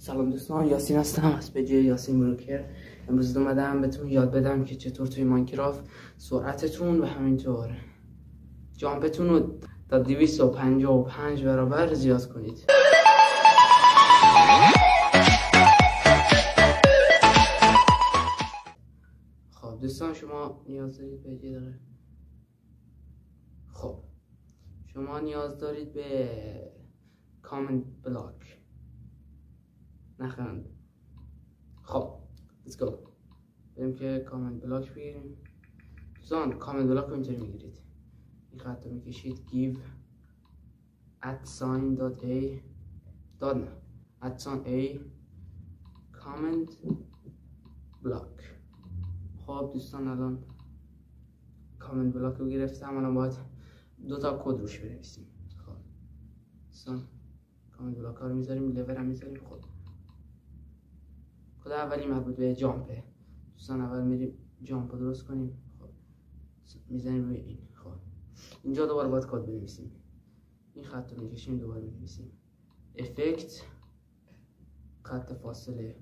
سلام دوستان، یاسین هستم از پیج یاسین بروکر. امروز اومدم بهتون یاد بدم که چطور توی ماینکرافت سرعتتون و همینطور جامپتون رو تا 255 برابر زیاد کنید. خب دوستان، شما نیاز دارید به یه دقیقه. خب شما نیاز دارید به کامنت بلاک. نخند. خب let's go. بریم که کامنت بلاک بگیریم. دوستان کامنت بلاک رو اینطوری میگیرید، این خط رو میکشید give @a comment block. خب دوستان الان کامنت بلاک رو گرفتم، الان باید 2 تا کد روش بنویسیم. خب دوستان کامنت بلاک ها رو میذاریم، لول هم میذاریم. خب کد اولی مربوط به جامپه. دوستان اول میریم جامپ رو درست کنیم. خب میزنیم روی این. خب اینجا دوباره باید کد بنویسیم، این خط رو میکشیم دوباره بنویسیم افکت خط فاصله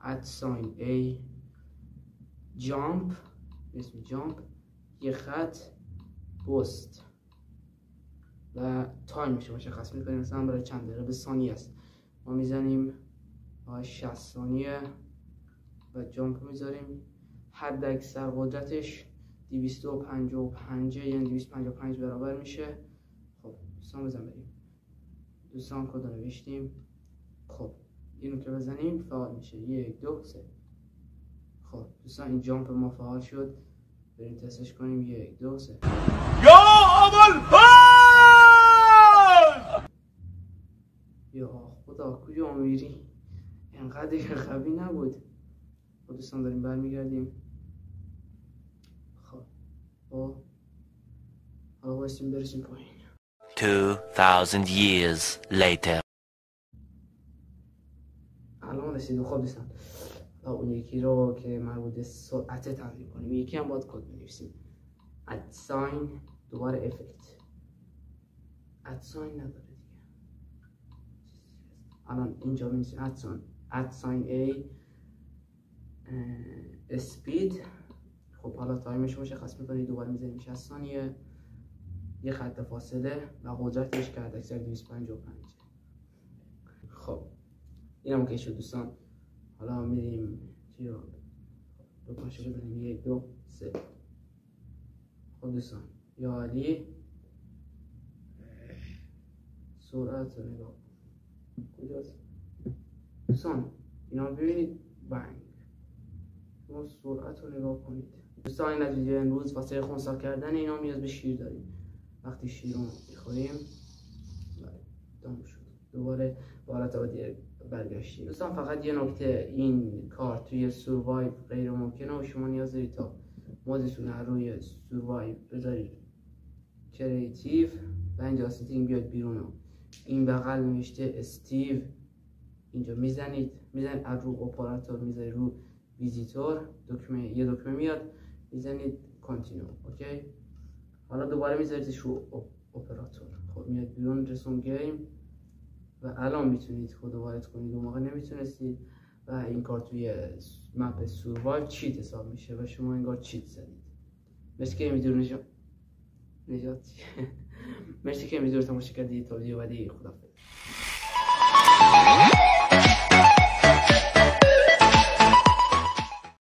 @a جامپ، اسم جامپ، یه خط پست و تایمش رو مشخص میکنیم، مثلا برای چند دقیقه به ثانیه است. ما میزنیم 60 ثانیه و جامپ میذاریم. حد اکثر قدرتش 255 یعنی 255 برابر میشه. خب دوستان بزن بریم. دوستان کد رو نوشتیم. خب اینو که بزنیم فعال میشه. 1 2 3. خب دوستان این جامپ ما فعال شد، بریم تستش کنیم. 1 2 3. یا ابوالفضل! یا خدا کجا میری؟ اینقدر قوی نبود. خب دوستان داریم برمیگردیم. خب حالا بایستیم برسیم پایین. 2000 years later. الان رسیدیم. خب دوستان اون یکی رو که مربوط به سرعت تنظیم کنیم، یکی هم باید کد بنویسیم. ادساین دوباره افکت. ادساین نداره دیگه. الان اینجا بنویسیم ادساین a اسپید. خب حالا تایمش مشخص میکنید، دوباره میزنیم 60 ثانیه، یه خط فاصله و قدرتش که حد اکثر 255. خب اینم که شد دوستان. حالا میریم چی رو دو پاشه بزنیم. 1 2 3. خب دوستان یا علی سرعت رو نگاه کجاست دوستان؟ اینا ببینید بنگ، شما سرعت رو نگاه کنید دوستان. این نتیجه امروز واسه خونسا کردن اینا نیاز به شیر داریم. وقتی شیر رو میخوریم دام شد، دوباره به حالت عادی برگشتیم. دوستان فقط یه نکته، این کار توی سروایو غیر ممکنه و شما نیاز دارید تا مودتون رو روی سروایو بذارید کریتیو و اینجا سیتینگ بیاد بیرون. این بغل نوشته استیو، اینجا میزنید از رو اپراتور میذارید رو ویزیتور، یه دکمه میاد، میزنید کانتینیو. اوکی. حالا دوباره میذاریدش رو اپراتور. خب میاد بیرون رسوم گیم و الان میتونید خود وارد کنید، اون موقع نمیتونستید و این کار توی مپ سروایو چیت حساب میشه و شما انگار چیت زدید. مرسی که میدونید نجات مرسی که میدونید تماشا کردید. تا ویدیو بعدی خداحافظ.